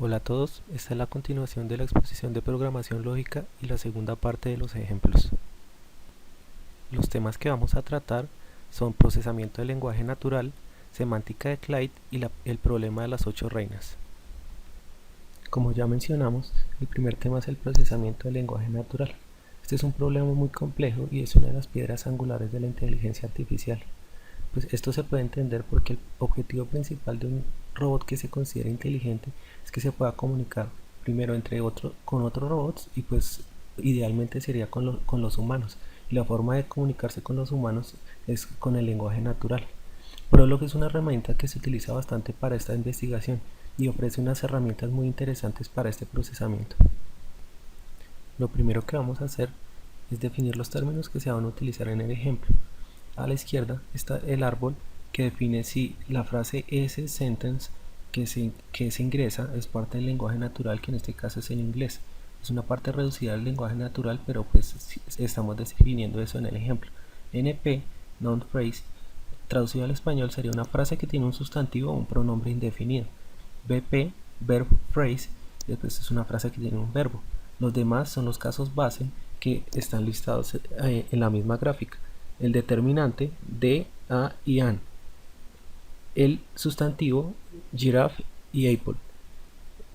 Hola a todos, esta es la continuación de la exposición de programación lógica y la segunda parte de los ejemplos. Los temas que vamos a tratar son procesamiento del lenguaje natural, semántica de Clyde y el problema de las 8 reinas. Como ya mencionamos, el primer tema es el procesamiento del lenguaje natural. Este es un problema muy complejo y es una de las piedras angulares de la inteligencia artificial. Pues esto se puede entender porque el objetivo principal de un robot que se considera inteligente es que se pueda comunicar primero con otros robots y pues idealmente sería con los humanos. Y la forma de comunicarse con los humanos es con el lenguaje natural. Prolog es una herramienta que se utiliza bastante para esta investigación y ofrece unas herramientas muy interesantes para este procesamiento. Lo primero que vamos a hacer es definir los términos que se van a utilizar en el ejemplo. A la izquierda está el árbol que define si la frase sentence que se ingresa es parte del lenguaje natural, que en este caso es el inglés. Es una parte reducida del lenguaje natural, pero pues estamos definiendo eso en el ejemplo. NP, noun phrase, traducido al español sería una frase que tiene un sustantivo o un pronombre indefinido. BP, verb phrase, después es una frase que tiene un verbo. Los demás son los casos base que están listados en la misma gráfica. El determinante de, a y an. El sustantivo giraffe y apple.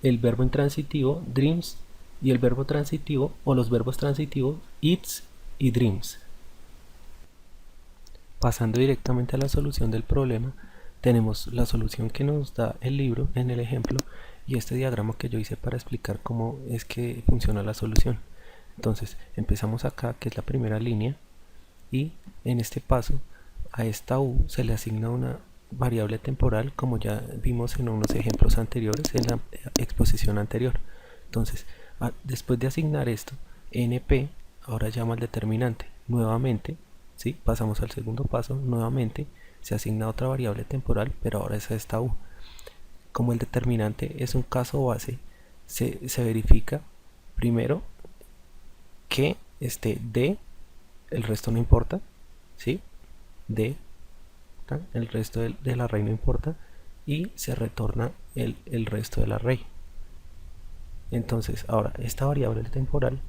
El verbo intransitivo dreams y el verbo transitivo o los verbos transitivos eats y dreams. Pasando directamente a la solución del problema, tenemos la solución que nos da el libro en el ejemplo y este diagrama que yo hice para explicar cómo es que funciona la solución. Entonces empezamos acá, que es la primera línea, y en este paso a esta u se le asigna una variable temporal, como ya vimos en unos ejemplos anteriores en la exposición anterior. Entonces después de asignar esto, np ahora llama al determinante nuevamente. ¿Sí? Pasamos al segundo paso, nuevamente se asigna otra variable temporal, pero ahora es esta u. Como el determinante es un caso base, se verifica primero que esté d, el resto no importa, ¿sí? D, el resto del array no importa, y se retorna el resto del array. Entonces ahora esta variable temporal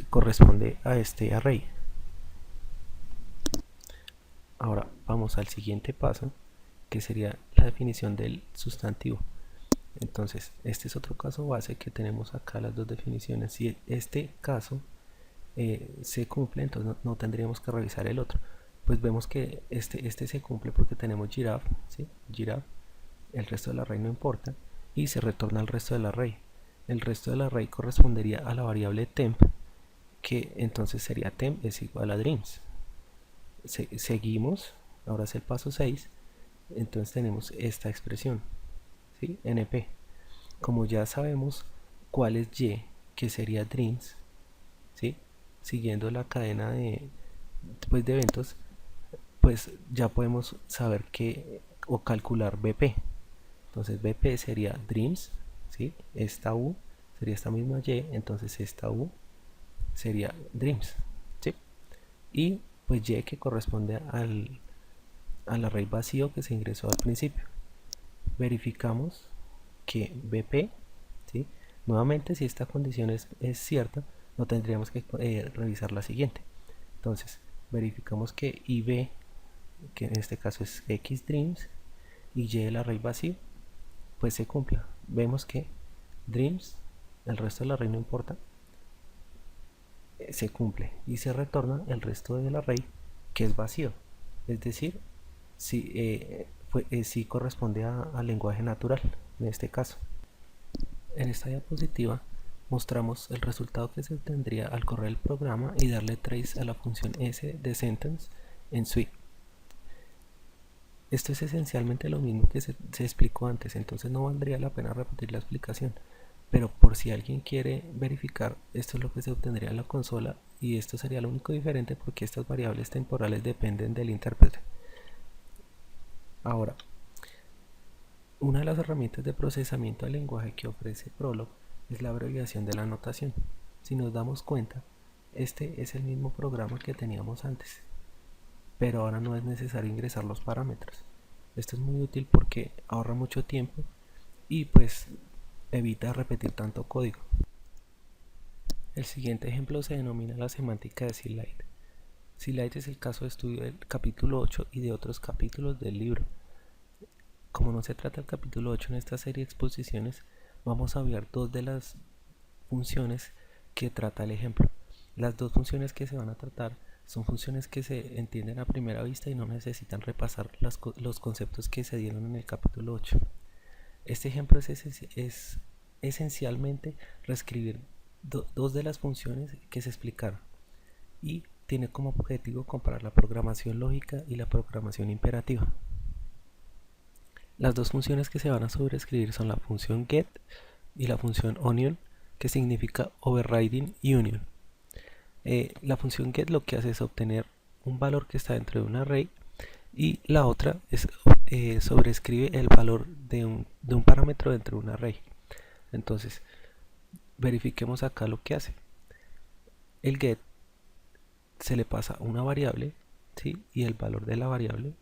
corresponde a este array. Ahora vamos al siguiente paso, que sería la definición del sustantivo. Entonces este es otro caso base que tenemos acá, las dos definiciones. Si este caso se cumple, entonces no tendríamos que revisar el otro. Pues vemos que este se cumple porque tenemos giraffe, ¿sí? Giraffe, el resto del array no importa y se retorna el resto del array. El resto del array correspondería a la variable temp, que entonces sería temp es igual a dreams. Seguimos, ahora es el paso 6, entonces tenemos esta expresión, ¿sí? NP. Como ya sabemos cuál es y, que sería dreams, ¿sí? Siguiendo la cadena de eventos, pues ya podemos saber o calcular BP. Entonces BP sería dreams, ¿sí? Esta U sería esta misma Y, entonces esta U sería dreams, ¿sí? Y pues Y que corresponde al array vacío que se ingresó al principio. Verificamos que BP, ¿sí? Nuevamente, si esta condición es cierta, no tendríamos que revisar la siguiente. Entonces verificamos que IB, que en este caso es xDreams, y Y el array vacío, pues se cumpla. Vemos que Dreams, el resto del array no importa, se cumple y se retorna el resto del array que es vacío. Es decir, si corresponde al lenguaje natural en este caso. En esta diapositiva mostramos el resultado que se obtendría al correr el programa y darle trace a la función s de sentence en Swift. Esto es esencialmente lo mismo que se explicó antes, entonces no valdría la pena repetir la explicación, pero por si alguien quiere verificar, esto es lo que se obtendría en la consola y esto sería lo único diferente porque estas variables temporales dependen del intérprete. Ahora, una de las herramientas de procesamiento del lenguaje que ofrece Prolog es la abreviación de la notación. Si nos damos cuenta, este es el mismo programa que teníamos antes, pero ahora no es necesario ingresar los parámetros. Esto es muy útil porque ahorra mucho tiempo y pues evita repetir tanto código. El siguiente ejemplo se denomina la semántica de C-Lite. C-Lite es el caso de estudio del capítulo 8 y de otros capítulos del libro. Como no se trata del capítulo 8 en esta serie de exposiciones, vamos a ver dos de las funciones que trata el ejemplo. Las dos funciones que se van a tratar son funciones que se entienden a primera vista y no necesitan repasar los conceptos que se dieron en el capítulo 8. Este ejemplo es esencialmente reescribir dos de las funciones que se explicaron y tiene como objetivo comparar la programación lógica y la programación imperativa. Las dos funciones que se van a sobreescribir son la función get y la función onion, que significa overriding union. La función get lo que hace es obtener un valor que está dentro de un array y la otra es sobreescribe el valor de un parámetro dentro de un array. Entonces, verifiquemos acá lo que hace. El get se le pasa una variable, ¿sí? Y el valor de la variable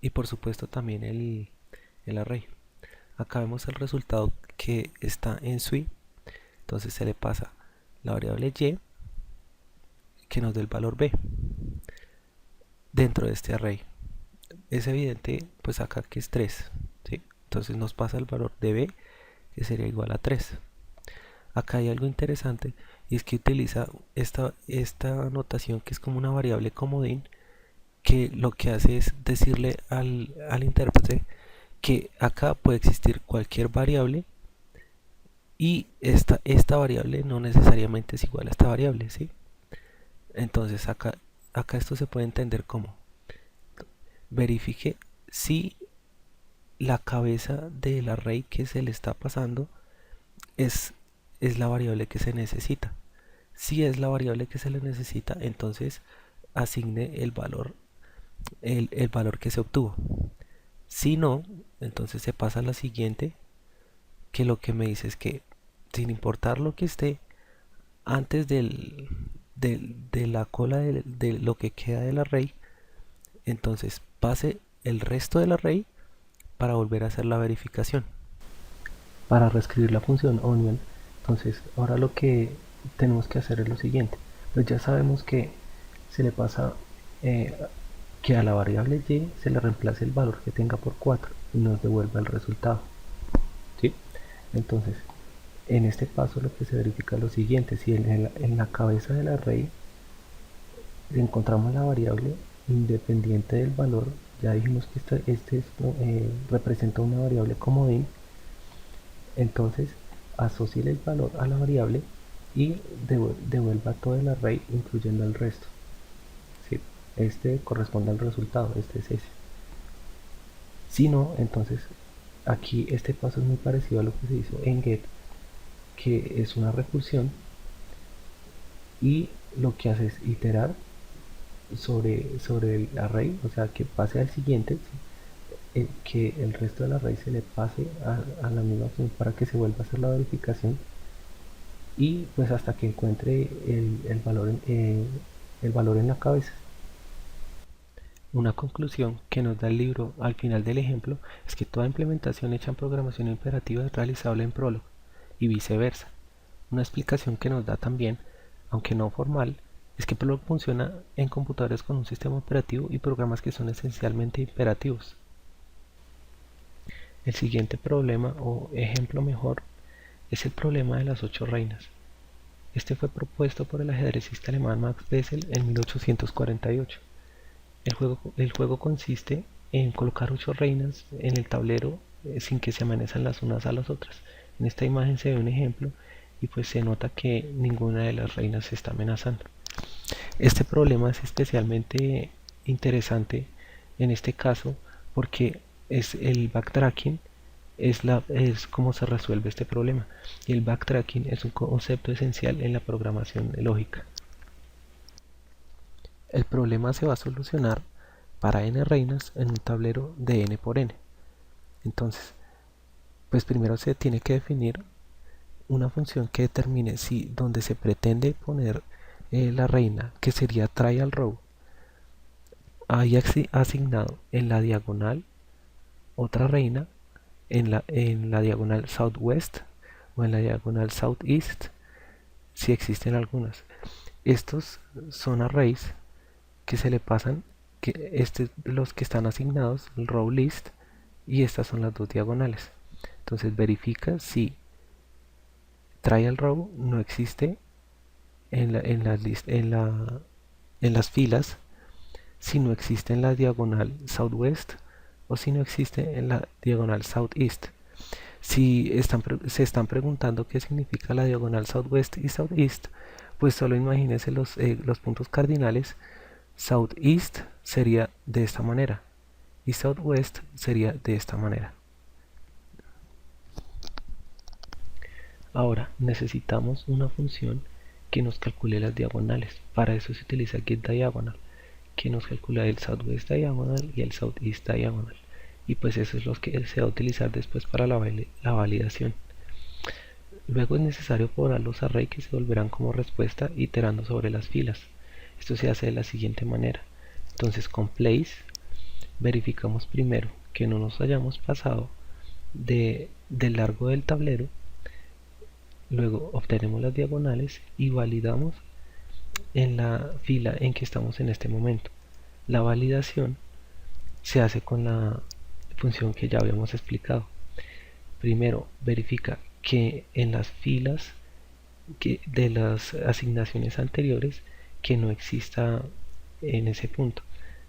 y por supuesto también el array. Acá vemos el resultado que está en sui, entonces se le pasa la variable y que nos dé el valor b dentro de este array. Es evidente pues acá que es 3, ¿sí? Entonces nos pasa el valor de b que sería igual a 3. Acá hay algo interesante y es que utiliza esta notación que es como una variable comodín, que lo que hace es decirle al intérprete que acá puede existir cualquier variable y esta variable no necesariamente es igual a esta variable, ¿sí? Entonces acá esto se puede entender como verifique si la cabeza del array que se le está pasando es la variable que se necesita. Si es la variable que se le necesita, entonces asigne el valor que se obtuvo. Si no, entonces se pasa a la siguiente, que lo que me dice es que sin importar lo que esté antes de la cola de lo que queda del array, entonces pase el resto del array para volver a hacer la verificación. Para reescribir la función onion, entonces ahora lo que tenemos que hacer es lo siguiente. Pues ya sabemos que se le pasa que a la variable y se le reemplace el valor que tenga por 4 y nos devuelva el resultado, ¿sí? Entonces en este paso lo que se verifica es lo siguiente: si en la cabeza del array encontramos la variable independiente del valor, ya dijimos que representa una variable comodín, entonces asocie el valor a la variable y devuelva todo el array incluyendo el resto, ¿sí? Este corresponde al resultado, este es ese. Si no, entonces aquí este paso es muy parecido a lo que se hizo en get, que es una recursión y lo que hace es iterar sobre el array, o sea que pase al siguiente, que el resto del array se le pase a la misma opción para que se vuelva a hacer la verificación y pues hasta que encuentre el valor en la cabeza. Una conclusión que nos da el libro al final del ejemplo es que toda implementación hecha en programación imperativa es realizable en Prolog y viceversa. Una explicación que nos da también, aunque no formal, es que Prolog funciona en computadores con un sistema operativo y programas que son esencialmente imperativos. El siguiente problema o ejemplo mejor es el problema de las 8 reinas. Este fue propuesto por el ajedrecista alemán Max Bessel en 1848. El juego consiste en colocar 8 reinas en el tablero sin que se amenacen las unas a las otras. En esta imagen se ve un ejemplo y pues se nota que ninguna de las reinas se está amenazando. Este problema es especialmente interesante en este caso porque es el backtracking es cómo se resuelve este problema, y el backtracking es un concepto esencial en la programación lógica. El problema se va a solucionar para n reinas en un tablero de n por n. Entonces, pues primero se tiene que definir una función que determine si donde se pretende poner la reina, que sería trial row, hay asignado en la diagonal otra reina en la diagonal southwest o en la diagonal southeast, si existen algunas. Estos son arrays que se le pasan, los que están asignados, el row list, y estas son las dos diagonales. Entonces verifica si trial row no existe en las filas, si no existe en la diagonal southwest o si no existe en la diagonal southeast. Si se están preguntando qué significa la diagonal southwest y southeast, pues solo imagínense los puntos cardinales. Southeast sería de esta manera y southwest sería de esta manera. Ahora necesitamos una función que nos calcule las diagonales. Para eso se utiliza getDiagonal, que nos calcula el southwest diagonal y el southeast diagonal. Y pues eso es lo que se va a utilizar después para la validación. Luego es necesario poblar los arrays que se volverán como respuesta iterando sobre las filas. Esto se hace de la siguiente manera. Entonces con place verificamos primero que no nos hayamos pasado del largo del tablero. Luego obtenemos las diagonales y validamos en la fila en que estamos en este momento. La validación se hace con la función que ya habíamos explicado. Primero verifica que en las filas de las asignaciones anteriores que no exista en ese punto,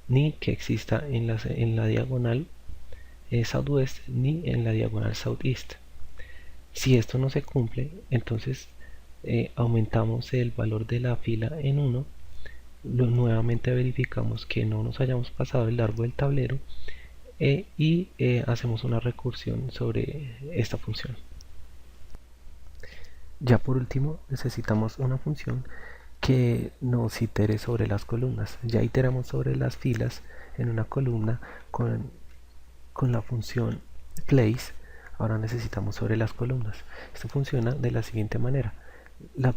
ni que exista en la diagonal southwest ni en la diagonal southeast. Si esto no se cumple, entonces aumentamos el valor de la fila en 1. Nuevamente verificamos que no nos hayamos pasado el largo del tablero y hacemos una recursión sobre esta función. Ya por último necesitamos una función que nos itere sobre las columnas. Ya iteramos sobre las filas en una columna con la función place. Ahora necesitamos sobre las columnas. Esto funciona de la siguiente manera. La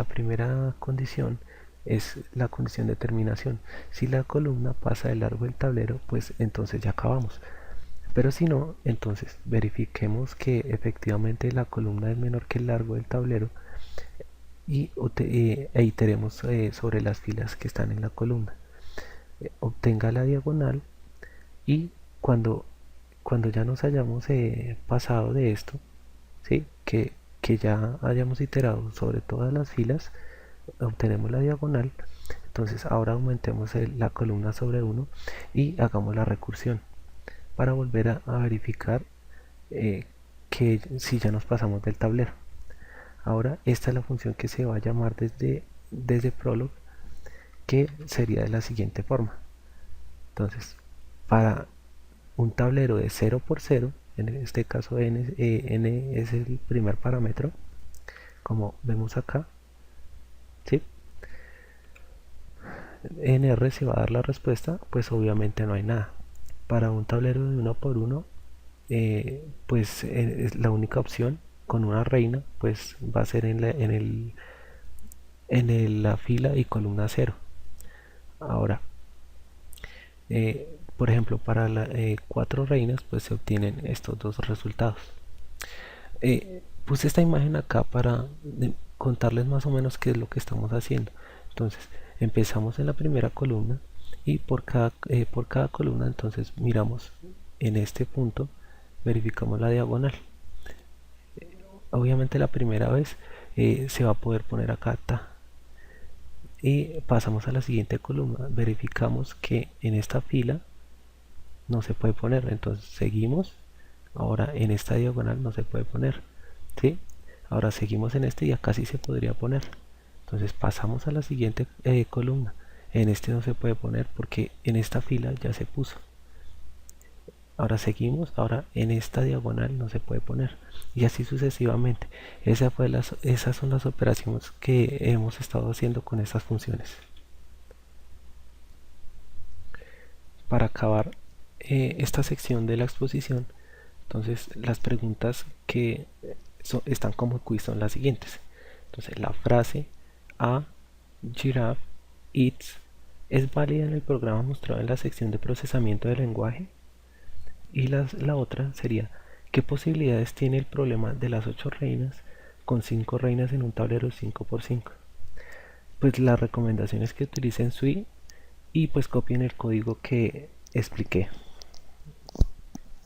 primera condición es la condición de terminación. Si la columna pasa de largo del tablero, pues entonces ya acabamos. Pero si no, entonces verifiquemos que efectivamente la columna es menor que el largo del tablero y iteremos sobre las filas que están en la columna. Obtenga la diagonal y cuando ya nos hayamos pasado de esto, ¿sí? que ya hayamos iterado sobre todas las filas, obtenemos la diagonal. Entonces ahora aumentemos la columna sobre 1 y hagamos la recursión para volver a verificar que si ya nos pasamos del tablero. Ahora esta es la función que se va a llamar desde Prolog, que sería de la siguiente forma. Entonces, para un tablero de 0 por 0, en este caso n es el primer parámetro, como vemos acá, ¿sí? nr se va a dar la respuesta, pues obviamente no hay nada. Para un tablero de 1 por 1, pues es la única opción con una reina, pues va a ser en la fila y columna 0. Ahora, por ejemplo, para 4 reinas, pues se obtienen estos dos resultados. Puse esta imagen acá para contarles más o menos qué es lo que estamos haciendo. Entonces, empezamos en la primera columna y por cada columna entonces miramos en este punto, verificamos la diagonal. Obviamente la primera vez se va a poder poner acá ta, y pasamos a la siguiente columna, verificamos que en esta fila no se puede poner, entonces seguimos. Ahora en esta diagonal no se puede poner, ¿sí? Ahora seguimos en este y acá sí se podría poner. Entonces pasamos a la siguiente columna. En este no se puede poner porque en esta fila ya se puso. Ahora seguimos. Ahora en esta diagonal no se puede poner. Y así sucesivamente. Esas son las operaciones que hemos estado haciendo con estas funciones. Para acabar esta sección de la exposición, entonces las preguntas que están como quiz son las siguientes. Entonces la frase a giraffe eats es válida en el programa mostrado en la sección de procesamiento del lenguaje. Y la otra sería, ¿qué posibilidades tiene el problema de las 8 reinas con 5 reinas en un tablero 5×5. Pues la recomendación es que utilicen Sui y pues copien el código que expliqué.